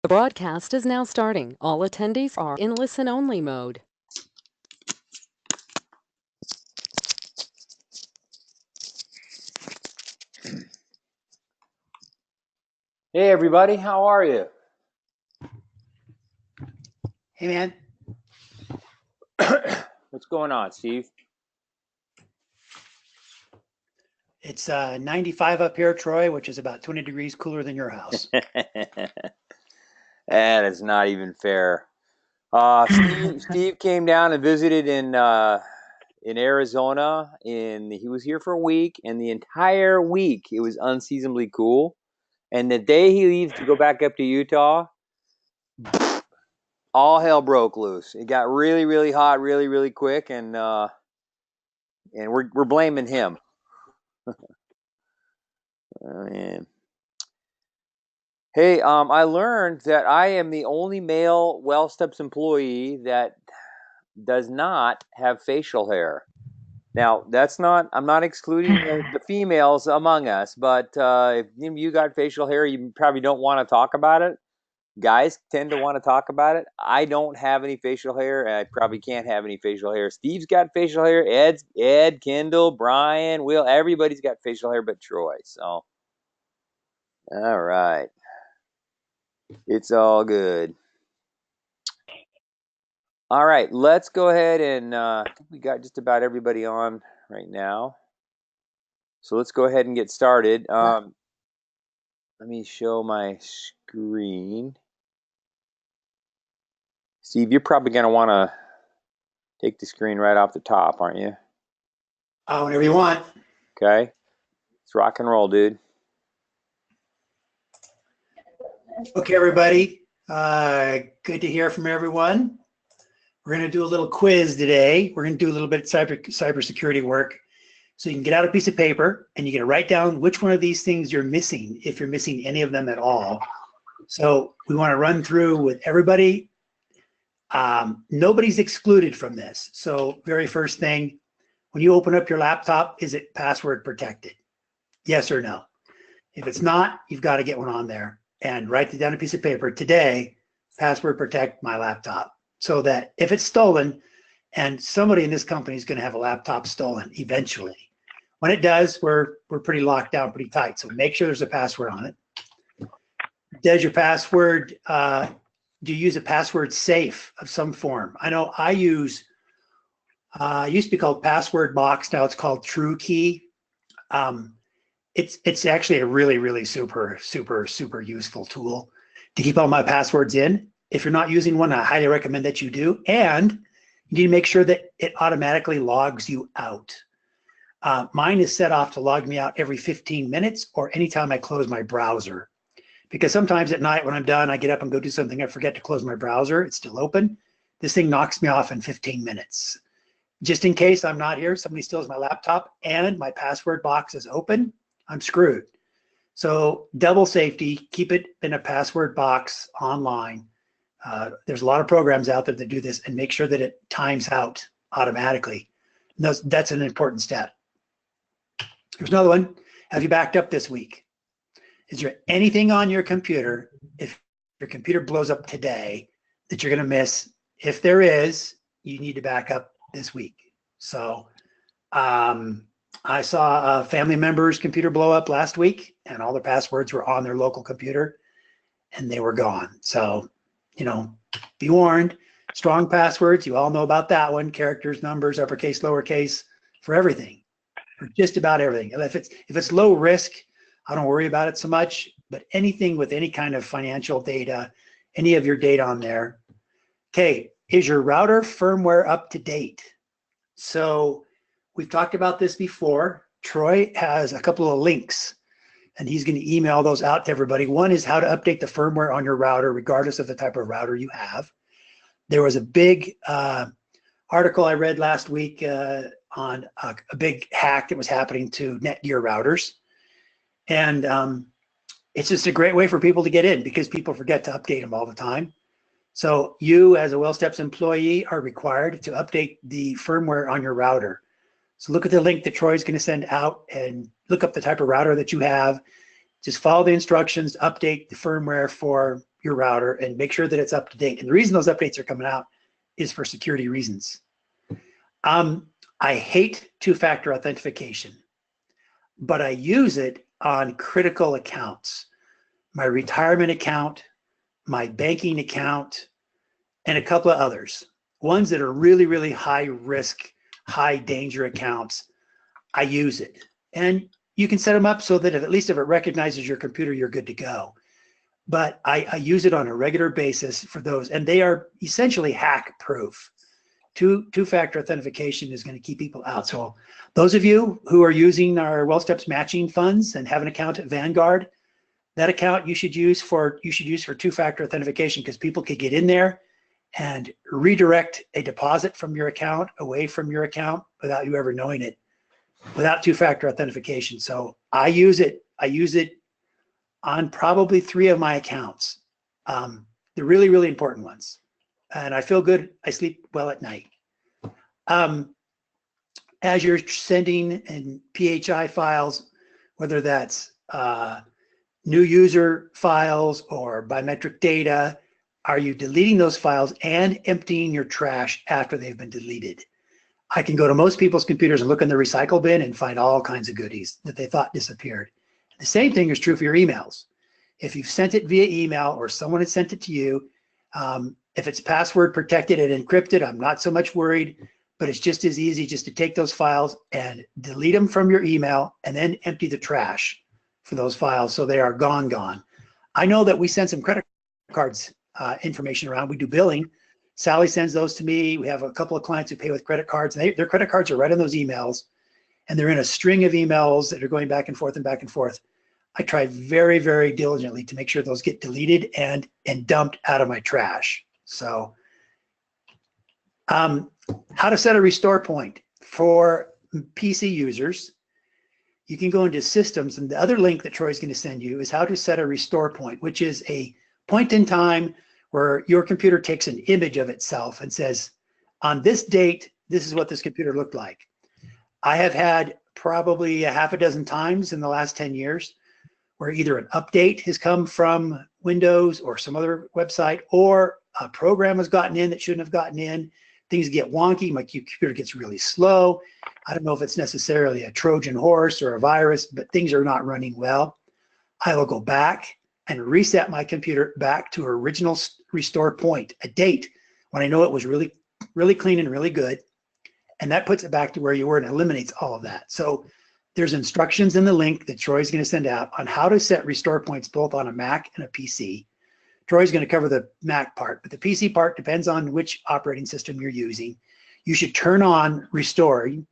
The broadcast is now starting. All attendees are in listen-only mode. Hey everybody, how are you? Hey man. What's going on, Steve? It's 95 up here, Troy, which is about 20 degrees cooler than your house. That is not even fair. Steve came down and visited in Arizona, and he was here for a week, and the entire week it was unseasonably cool. And the day he leaves to go back up to Utah, all hell broke loose. It got really, really hot, really, really quick, and we're blaming him. Oh, man. Hey, I learned that I am the only male WellSteps employee that does not have facial hair. Now, I'm not excluding the females among us, but if you got facial hair, you probably don't want to talk about it. Guys tend to want to talk about it. I don't have any facial hair, and I probably can't have any facial hair. Steve's got facial hair. Ed, Kendall, Brian, Will, everybody's got facial hair but Troy. So, all right. It's all good. All right, let's go ahead and I think we got just about everybody on right now. So let's go ahead and get started. Let me show my screen. Steve, you're probably going to want to take the screen right off the top, aren't you? Whenever you want. Okay. Let's rock and roll, dude. Okay, everybody. Good to hear from everyone. We're going to do a little quiz today. We're going to do a little bit of cybersecurity work. So you can get out a piece of paper and you can write down which one of these things you're missing, if you're missing any of them at all. So we want to run through with everybody. Nobody's excluded from this. So very first thing, when you open up your laptop, is it password protected? Yes or no? If it's not, you've got to get one on there and write it down on a piece of paper. Today, password protect my laptop, so that if it's stolen, and somebody in this company is going to have a laptop stolen eventually. When it does, we're pretty locked down, pretty tight. So make sure there's a password on it. Does your password, do you use a password safe of some form? I know I use, it used to be called Password Box. Now it's called TrueKey. It's actually a really, really super useful tool to keep all my passwords in. If you're not using one, I highly recommend that you do. And you need to make sure that it automatically logs you out. Mine is set off to log me out every 15 minutes or anytime I close my browser. Because sometimes at night when I'm done, I get up and go do something, I forget to close my browser, it's still open. This thing knocks me off in 15 minutes. Just in case I'm not here, somebody steals my laptop and my password box is open, I'm screwed. So double safety, keep it in a password box online. There's a lot of programs out there that do this, and make sure that it times out automatically. That's an important step. Here's another one. Have you backed up this week? Is there anything on your computer, if your computer blows up today, that you're going to miss? If there is, you need to back up this week. So I saw a family member's computer blow up last week, and all their passwords were on their local computer, and they were gone. So, you know, be warned. Strong passwords, you all know about that one. Characters, numbers, uppercase, lowercase, for everything, for just about everything. If it's low risk, I don't worry about it so much. But anything with any kind of financial data, any of your data on there. Okay, is your router firmware up to date? So we've talked about this before. Troy has a couple of links, and he's going to email those out to everybody. One is how to update the firmware on your router, regardless of the type of router you have. There was a big article I read last week on a big hack that was happening to Netgear routers. And it's just a great way for people to get in, because people forget to update them all the time. So you, as a WellSteps employee, are required to update the firmware on your router. So look at the link that Troy's going to send out and look up the type of router that you have. Just follow the instructions, update the firmware for your router and make sure that it's up to date. And the reason those updates are coming out is for security reasons. I hate two-factor authentication, but I use it on critical accounts. My retirement account, my banking account, and a couple of others. Ones that are really, really high risk, high danger accounts, I use it. And you can set them up so that at least if it recognizes your computer, you're good to go. But I use it on a regular basis for those, and they are essentially hack proof. Two-factor authentication is going to keep people out. So those of you who are using our WellSteps matching funds and have an account at Vanguard, that account you should use for two-factor authentication, because people could get in there and redirect a deposit from your account away from your account without you ever knowing it, without two-factor authentication. So I use it on probably 3 of my accounts, the really, really important ones. And I feel good. I sleep well at night. As you're sending in PHI files, whether that's new user files or biometric data, are you deleting those files and emptying your trash after they've been deleted? I can go to most people's computers and look in the recycle bin and find all kinds of goodies that they thought disappeared. The same thing is true for your emails. If you've sent it via email or someone had sent it to you, if it's password protected and encrypted, I'm not so much worried, but it's just as easy just to take those files and delete them from your email and then empty the trash for those files so they are gone. I know that we send some credit cards information around. We do billing. Sally sends those to me. We have a couple of clients who pay with credit cards, and their credit cards are right in those emails, and they're in a string of emails that are going back and forth and back and forth. I try very, very diligently to make sure those get deleted and dumped out of my trash. So how to set a restore point for PC users. You can go into systems, and the other link that Troy's going to send you is how to set a restore point, which is a point in time where your computer takes an image of itself and says, on this date, this is what this computer looked like. I have had probably a half a dozen times in the last 10 years where either an update has come from Windows or some other website, or a program has gotten in that shouldn't have gotten in. Things get wonky, my computer gets really slow. I don't know if it's necessarily a Trojan horse or a virus, but things are not running well. I will go back and reset my computer back to original restore point, a date when I know it was really, really clean and really good. And that puts it back to where you were and eliminates all of that. So there's instructions in the link that Troy's going to send out on how to set restore points both on a Mac and a PC. Troy's going to cover the Mac part, but the PC part depends on which operating system you're using. You should turn on restore and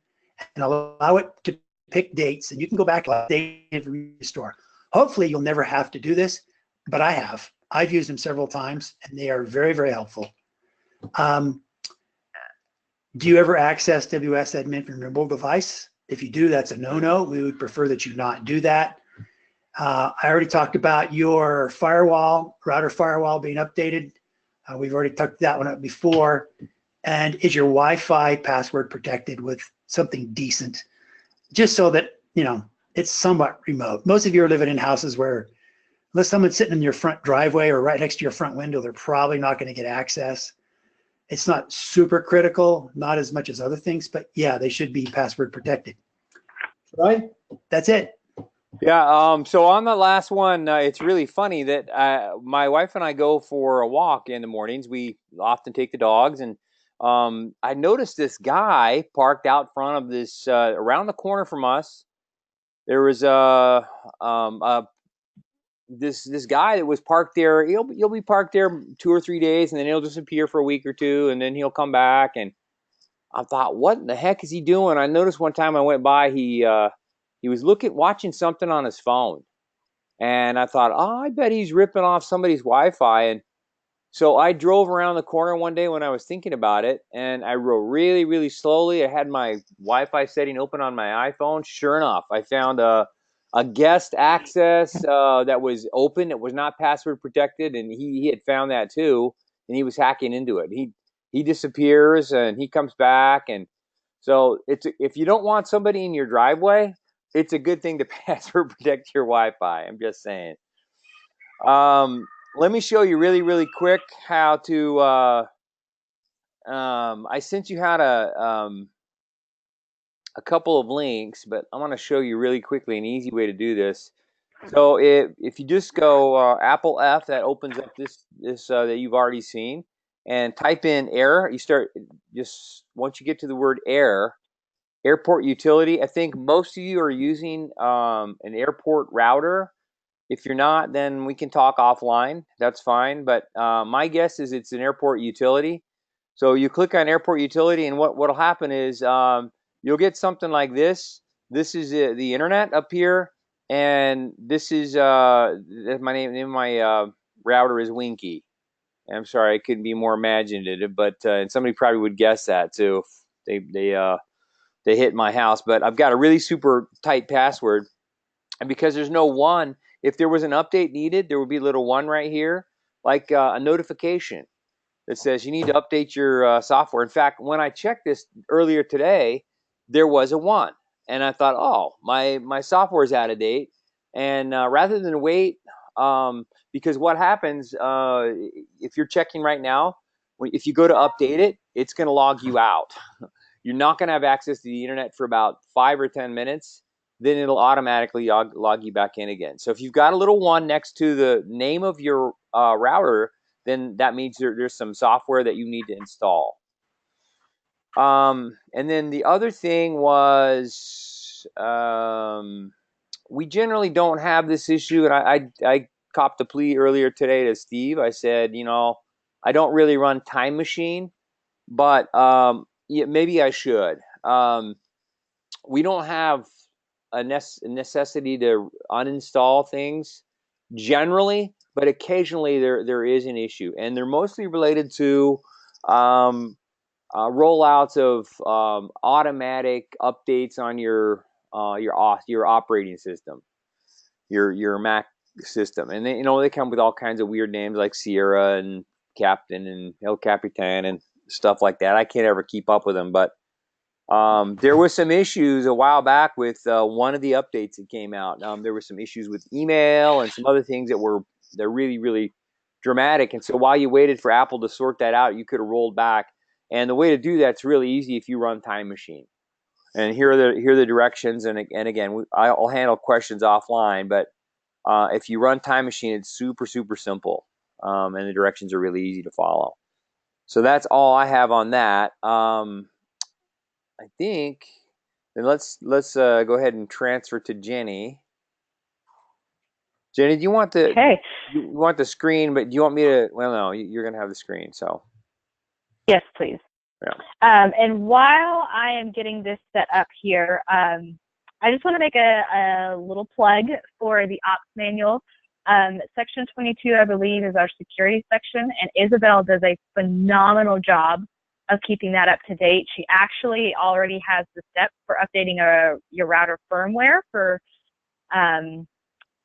allow it to pick dates, and you can go back and date and restore. Hopefully you'll never have to do this, but I have. I've used them several times, and they are very, very helpful. Do you ever access WSAdmin from your mobile device? If you do, that's a no-no. We would prefer that you not do that. I already talked about your firewall, router firewall being updated. We've already talked that one up before. And is your Wi-Fi password protected with something decent? Just so that, you know, it's somewhat remote. Most of you are living in houses where, unless someone's sitting in your front driveway or right next to your front window, they're probably not going to get access. It's not super critical, not as much as other things, but yeah, they should be password protected. Right? That's it. Yeah, so on the last one, it's really funny that my wife and I go for a walk in the mornings. We often take the dogs, and I noticed this guy parked out front of this, around the corner from us. There was this guy that was parked there. He'll be parked there 2 or 3 days, and then he'll disappear for a week or two, and then he'll come back. And I thought, what in the heck is he doing? I noticed one time I went by, he was watching something on his phone, and I thought, oh, I bet he's ripping off somebody's Wi-Fi. And so I drove around the corner one day when I was thinking about it, and I rode really, really slowly. I had my Wi-Fi setting open on my iPhone. Sure enough, I found a guest access that was open. It was not password protected, and he had found that too, and he was hacking into it. He disappears and he comes back, and so if you don't want somebody in your driveway, it's a good thing to password protect your Wi-Fi. I'm just saying. let me show you really, really quick how to. I sent you how to a couple of links, but I want to show you really quickly an easy way to do this. So if you just go Apple F, that opens up this that you've already seen, and type in error. You start just once you get to the word error, airport utility. I think most of you are using an airport router. If you're not, then we can talk offline. That's fine. But my guess is it's an airport utility. So you click on airport utility, and what'll happen is you'll get something like this. This is the internet up here, and this is my name of my router is Winky. I'm sorry, I couldn't be more imaginative, but and somebody probably would guess that too if they hit my house. But I've got a really super tight password, and because there's no one, if there was an update needed, there would be a little one right here, like a notification that says you need to update your software. In fact, when I checked this earlier today, there was a one, and I thought, oh, my software is out of date. And rather than wait, because what happens if you're checking right now, if you go to update it, it's going to log you out. You're not going to have access to the internet for about 5 or 10 minutes. Then it'll automatically log you back in again. So if you've got a little one next to the name of your router, then that means there's some software that you need to install. And then the other thing was we generally don't have this issue, and I copped a plea earlier today to Steve. I said, I don't really run Time Machine, but yeah, maybe I should. We don't have a necessity to uninstall things generally, but occasionally there is an issue, and they're mostly related to rollouts of automatic updates on your operating system, your Mac system, and they come with all kinds of weird names like Sierra and Captain and El Capitan and stuff like that. I can't ever keep up with them, but there was some issues a while back with one of the updates that came out. There were some issues with email and some other things they're really, really dramatic. And so while you waited for Apple to sort that out, you could have rolled back. And the way to do that's really easy if you run Time Machine. And here are the directions. And again, I'll handle questions offline. But if you run Time Machine, it's super, super simple. And the directions are really easy to follow. So that's all I have on that. I think then let's go ahead and transfer to Jenny. Jenny, do you want you want the screen, but do you want me to? Well, no, you're gonna have the screen. So yes, please. Yeah. And while I am getting this set up here, I just want to make a little plug for the ops manual. Section 22, I believe, is our security section, and Isabel does a phenomenal job of keeping that up to date. She actually already has the steps for updating your router firmware for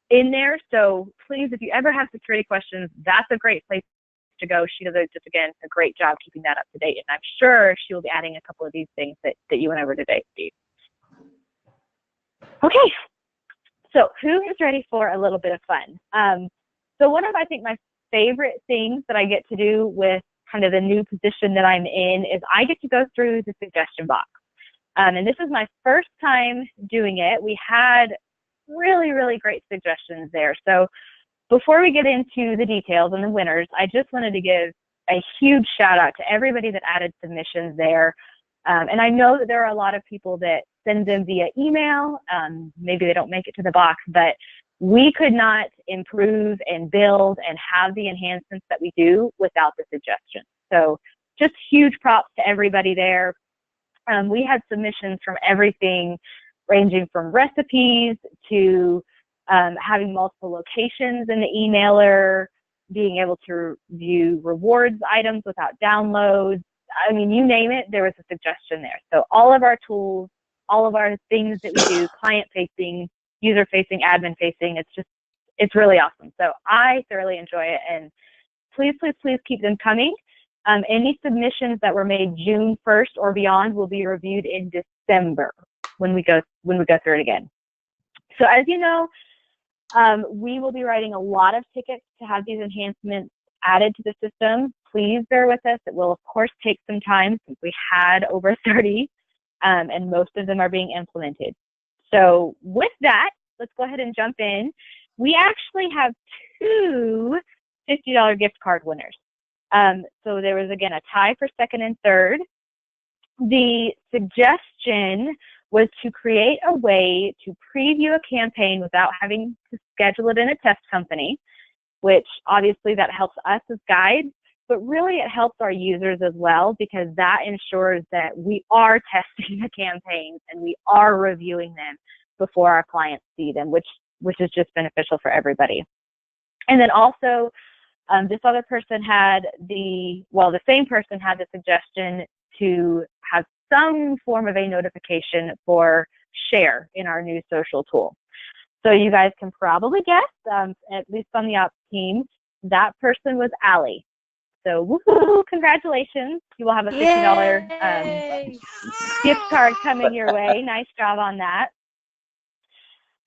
in there. So please, if you ever have security questions, that's a great place to go. She does just again a great job keeping that up to date, and I'm sure she will be adding a couple of these things that you went over today, Steve. Okay, so who is ready for a little bit of fun? So one of I think my favorite things that I get to do with kind of the new position that I'm in is I get to go through the suggestion box. And this is my first time doing it. We had really, really great suggestions there. So before we get into the details and the winners, I just wanted to give a huge shout out to everybody that added submissions there. And I know that there are a lot of people that send them via email. Maybe they don't make it to the box, but we could not improve and build and have the enhancements that we do without the suggestions. So just huge props to everybody there. We had submissions from everything ranging from recipes to having multiple locations in the emailer, being able to view rewards items without downloads. I mean, you name it, there was a suggestion there. So all of our tools, all of our things that we do, client-facing, user-facing, admin-facing, it's really awesome. So I thoroughly enjoy it, and please, please, please keep them coming. Any submissions that were made June 1st or beyond will be reviewed in December when we go through it again. So as you know, We will be writing a lot of tickets to have these enhancements added to the system. Please bear with us. It will, of course, take some time since we had over 30, and most of them are being implemented. So with that, let's go ahead and jump in. We actually have two $50 gift card winners. So there was, again, a tie for second and third. The suggestion was to create a way to preview a campaign without having to schedule it in a test company, which obviously that helps us as guides, but really it helps our users as well, because that ensures that we are testing the campaigns and we are reviewing them before our clients see them, which is just beneficial for everybody. And then also, this other person had the same person had the suggestion to have some form of a notification for share in our new social tool. So you guys can probably guess, at least on the ops team, that person was Allie. So woohoo, congratulations. You will have a $50 gift card coming your way. Nice job on that.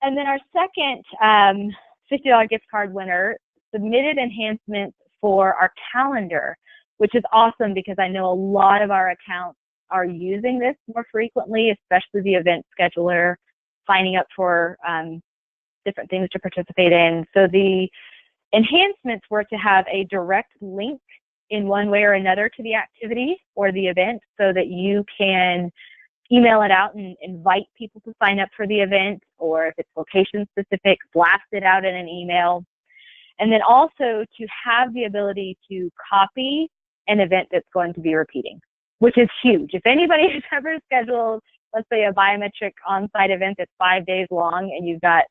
And then our second $50 gift card winner submitted enhancements for our calendar, which is awesome because I know a lot of our accounts are using this more frequently, especially the event scheduler, signing up for different things to participate in. So the enhancements were to have a direct link in one way or another to the activity or the event so that you can email it out and invite people to sign up for the event, or if it's location specific, blast it out in an email. And then also to have the ability to copy an event that's going to be repeating, which is huge. If anybody has ever scheduled, let's say, a biometric on-site event that's 5 days long and you've got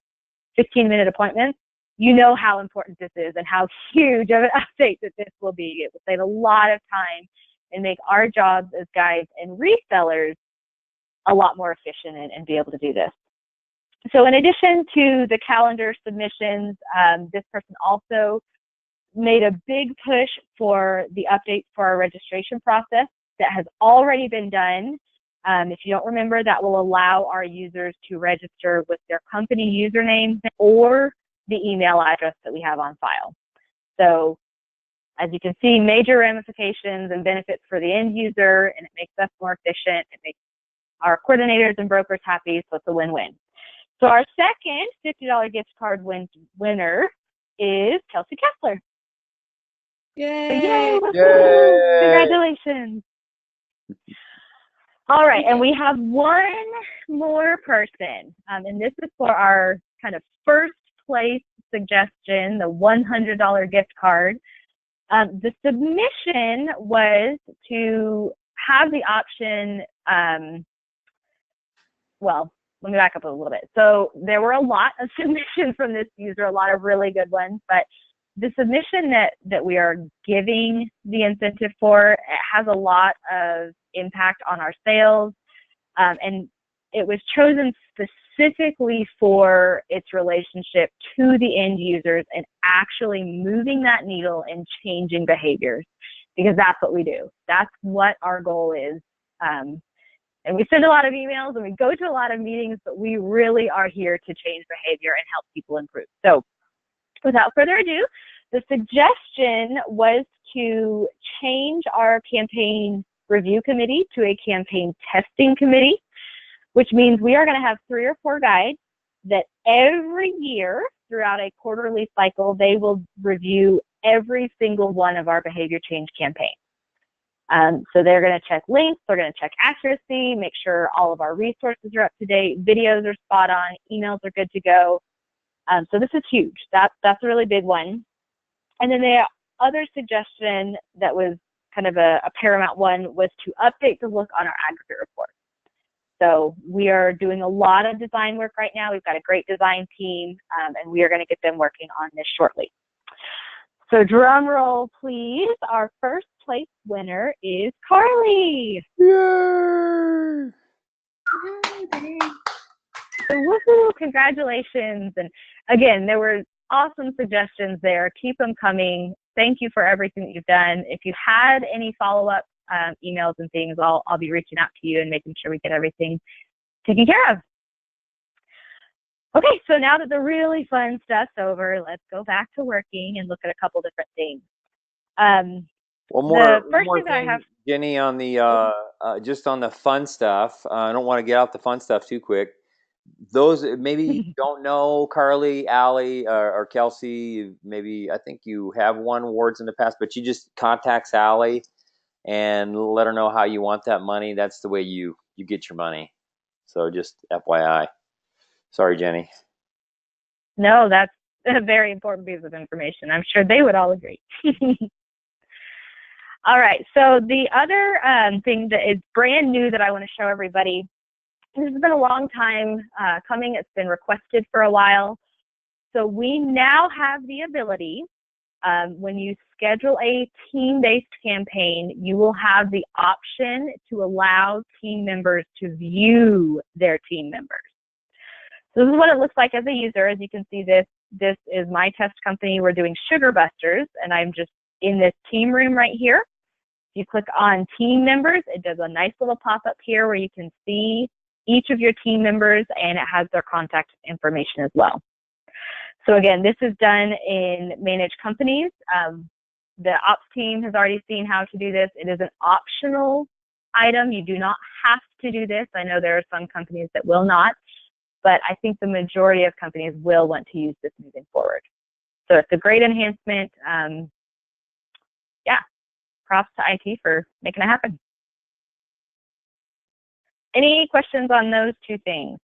15-minute appointments, you know how important this is and how huge of an update that this will be. It will save a lot of time and make our jobs as guides and resellers a lot more efficient and be able to do this. So in addition to the calendar submissions, this person also made a big push for the updates for our registration process that has already been done. If you don't remember, that will allow our users to register with their company username or the email address that we have on file. So as you can see, major ramifications and benefits for the end user, and it makes us more efficient. It makes our coordinators and brokers happy, so it's a win-win. So our second $50 gift card winner is Kelsey Kessler. Yay! Yay! Yay! Congratulations. All right, and we have one more person, and this is for our kind of first place suggestion, the $100 gift card. The submission was to have the option, well, let me back up a little bit. So there were a lot of submissions from this user, a lot of really good ones, but the submission that we are giving the incentive for, it has a lot of impact on our sales, and it was chosen specifically for its relationship to the end users and actually moving that needle and changing behaviors, because that's what we do. That's what our goal is. And we send a lot of emails and we go to a lot of meetings, but we really are here to change behavior and help people improve. So without further ado, the suggestion was to change our campaign review committee to a campaign testing committee, which means we are going to have 3 or 4 guides that every year throughout a quarterly cycle, they will review every single one of our behavior change campaigns. So they're going to check links, they're going to check accuracy, make sure all of our resources are up to date, videos are spot on, emails are good to go. So this is huge. That's a really big one. And then the other suggestion that was kind of a paramount one was to update the look on our aggregate report. So we are doing a lot of design work right now. We've got a great design team, and we are going to get them working on this shortly. So drum roll, please. Our first place winner is Carly. Yay! So woohoo, congratulations. And again, there were awesome suggestions there. Keep them coming. Thank you for everything that you've done. If you had any follow-up emails and things, I'll be reaching out to you and making sure we get everything taken care of. Okay, so now that the really fun stuff's over, let's go back to working and look at a couple different things. One The more, one first more thing that I have, thing, Jenny, on the just on the fun stuff. I don't want to get out the fun stuff too quick. Those maybe you don't know Carly, Allie, or Kelsey. Maybe I think you have won awards in the past, but you just contacts Allie and let her know how you want that money. That's the way you get your money. So just FYI. Sorry, Jenny. no, that's a very important piece of information. I'm sure they would all agree. All right, so the other thing that is brand new that I want to show everybody, this has been a long time coming. It's been requested for a while. So we now have the ability, when you schedule a team-based campaign, you will have the option to allow team members to view their team members. So this is what it looks like as a user. As you can see, this is my test company. We're doing Sugar Busters, and I'm just in this team room right here. If you click on team members, it does a nice little pop-up here where you can see each of your team members, and it has their contact information as well. So again, this is done in managed companies. The ops team has already seen how to do this. It is an optional item. You do not have to do this. I know there are some companies that will not, but I think the majority of companies will want to use this moving forward. So it's a great enhancement. Yeah, props to IT for making it happen. Any questions on those two things?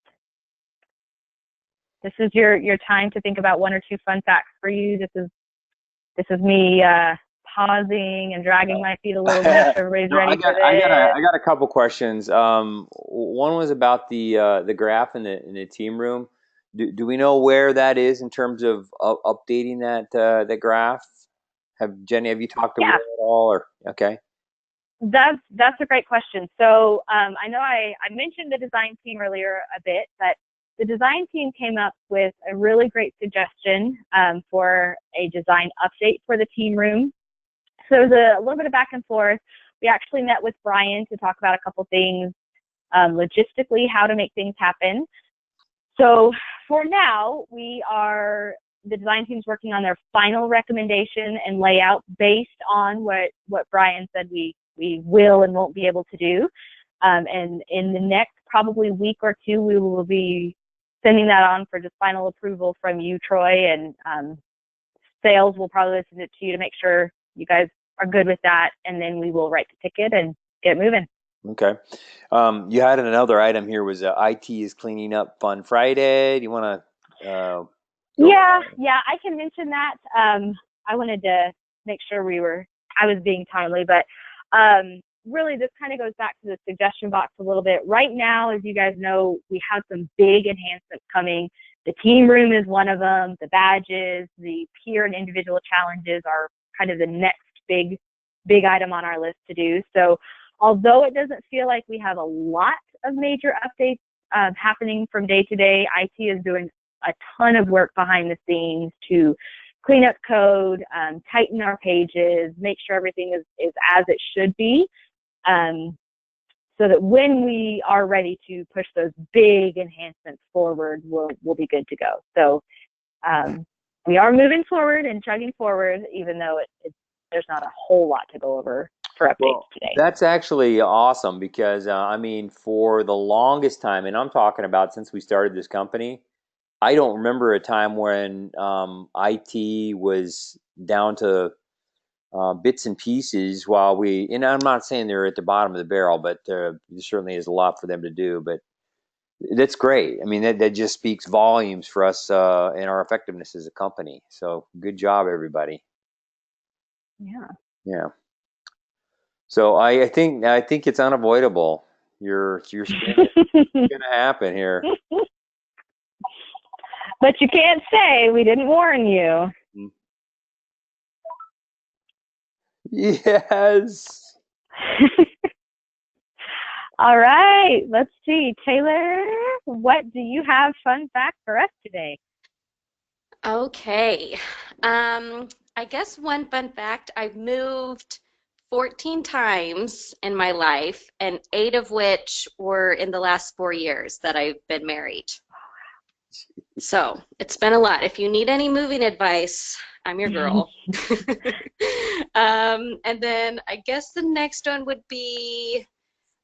This is your time to think about one or two fun facts for you. This is me pausing and dragging my feet a little to make sure everybody's ready for this. I got a couple questions. One was about the graph in the team room. Do we know where that is in terms of updating that graph? Jenny, have you talked to Will at all? Or okay. That's a great question. So I know I mentioned the design team earlier a bit, but the design team came up with a really great suggestion for a design update for the team room. So it was a little bit of back and forth. We actually met with Brian to talk about a couple things, logistically, how to make things happen. So for now, the design team's working on their final recommendation and layout based on what Brian said we will and won't be able to do. And in the next probably week or two, we will be sending that on for just final approval from you, Troy, and sales will probably send it to you to make sure you guys are good with that, and then we will write the ticket and get moving. Okay. You had another item here was IT is cleaning up Fun Friday. Do you want to? Yeah, I can mention that. I wanted to make sure I was being timely, but really this kind of goes back to the suggestion box a little bit. Right now, as you guys know, we have some big enhancements coming. The team room is one of them. The badges, the peer and individual challenges are kind of the next big item on our list to do. So although it doesn't feel like we have a lot of major updates happening from day to day, IT is doing a ton of work behind the scenes to clean up code, tighten our pages, make sure everything is as it should be, so that when we are ready to push those big enhancements forward, we'll be good to go. So we are moving forward and chugging forward, even though there's not a whole lot to go over for updates today. That's actually awesome because, I mean, for the longest time, and I'm talking about since we started this company, I don't remember a time when IT was down to bits and pieces and I'm not saying they're at the bottom of the barrel, but there certainly is a lot for them to do. But that's great. I mean, that just speaks volumes for us and our effectiveness as a company. So good job, everybody. Yeah. So I think it's unavoidable. It's gonna happen here. But you can't say we didn't warn you. Yes. All right, let's see. Taylor, what do you have fun fact for us today? Okay. I guess one fun fact, I've moved 14 times in my life, and 8 of which were in the last 4 years that I've been married. So it's been a lot. If you need any moving advice, I'm your girl. And then I guess the next one would be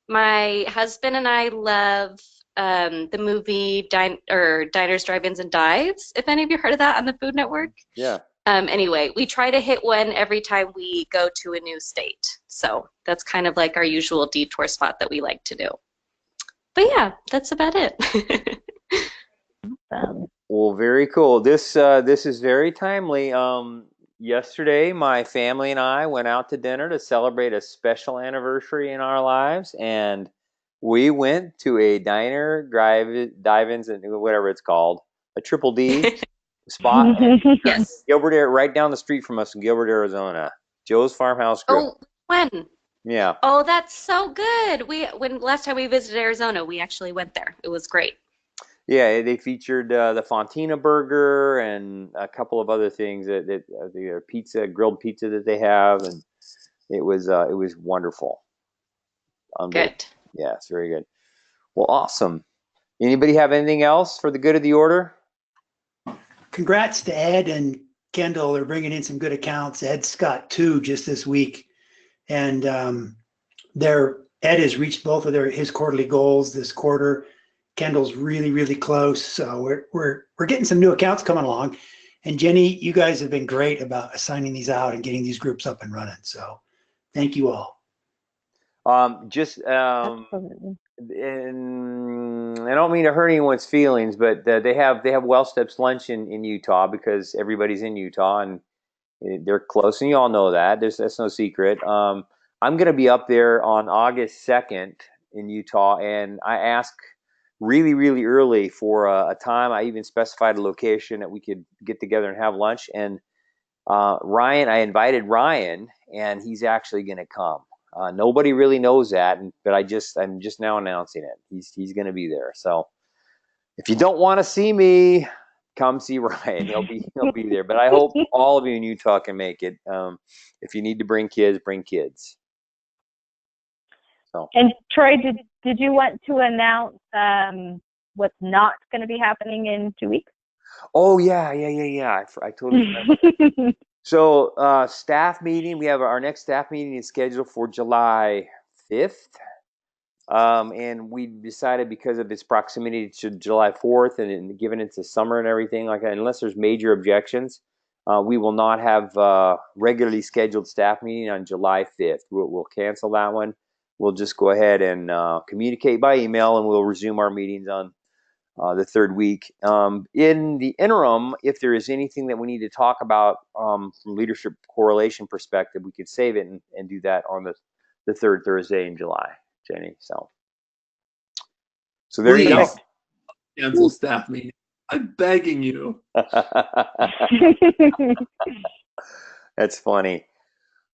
my husband and I love the movie Diners, Drive-Ins, and Dives. If any of you heard of that on the Food Network. Yeah. Anyway, we try to hit one every time we go to a new state. So that's kind of like our usual detour spot that we like to do. But yeah, that's about it. Well, very cool. This is very timely. Yesterday, my family and I went out to dinner to celebrate a special anniversary in our lives, and we went to a diner, dive-ins, and whatever it's called, a triple D spot, Yes. Gilbert, right down the street from us in Gilbert, Arizona. Joe's Farmhouse Grill. Oh, when? Yeah. Oh, that's so good. When last time we visited Arizona, we actually went there. It was great. Yeah, they featured the Fontina burger and a couple of other things that the pizza, grilled pizza that they have, and it was wonderful. Good. Yeah, it's very good. Well, awesome. Anybody have anything else for the good of the order? Congrats to Ed and Kendall. They're bringing in some good accounts. Ed's got 2 just this week, and Ed has reached both of his quarterly goals this quarter. Kendall's really, really close. So we're getting some new accounts coming along. And Jenny, you guys have been great about assigning these out and getting these groups up and running. So thank you all. Absolutely. And I don't mean to hurt anyone's feelings, but they have Well Steps lunch in Utah because everybody's in Utah and they're close, and you all know that. That's no secret. I'm going to be up there on August 2nd in Utah, and I asked really, really early for a time. I even specified a location that we could get together and have lunch. And I invited Ryan, and he's actually going to come. Nobody really knows that, but I'm just now announcing it. He's going to be there. So if you don't want to see me, come see Ryan. He'll be there. But I hope all of you in Utah can make it. If you need to bring kids, bring kids. So. And Troy, did you want to announce what's not going to be happening in 2 weeks? Oh yeah. I totally remember. So staff meeting. We have our next staff meeting is scheduled for July 5th. And we decided because of its proximity to July 4th and given it's the summer and everything like that, unless there's major objections, we will not have regularly scheduled staff meeting on July 5th. We'll cancel that one. We'll just go ahead and communicate by email, and we'll resume our meetings on the third week. In the interim, if there is anything that we need to talk about from leadership correlation perspective, we could save it and do that on the third Thursday in July, Jenny. So there you go. Cancel staff meeting. I'm begging you. That's funny.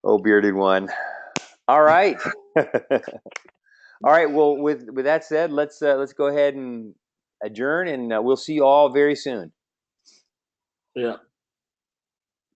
Oh, bearded one. All right. All right. Well, with that said, let's go ahead and adjourn, and we'll see you all very soon. Yeah.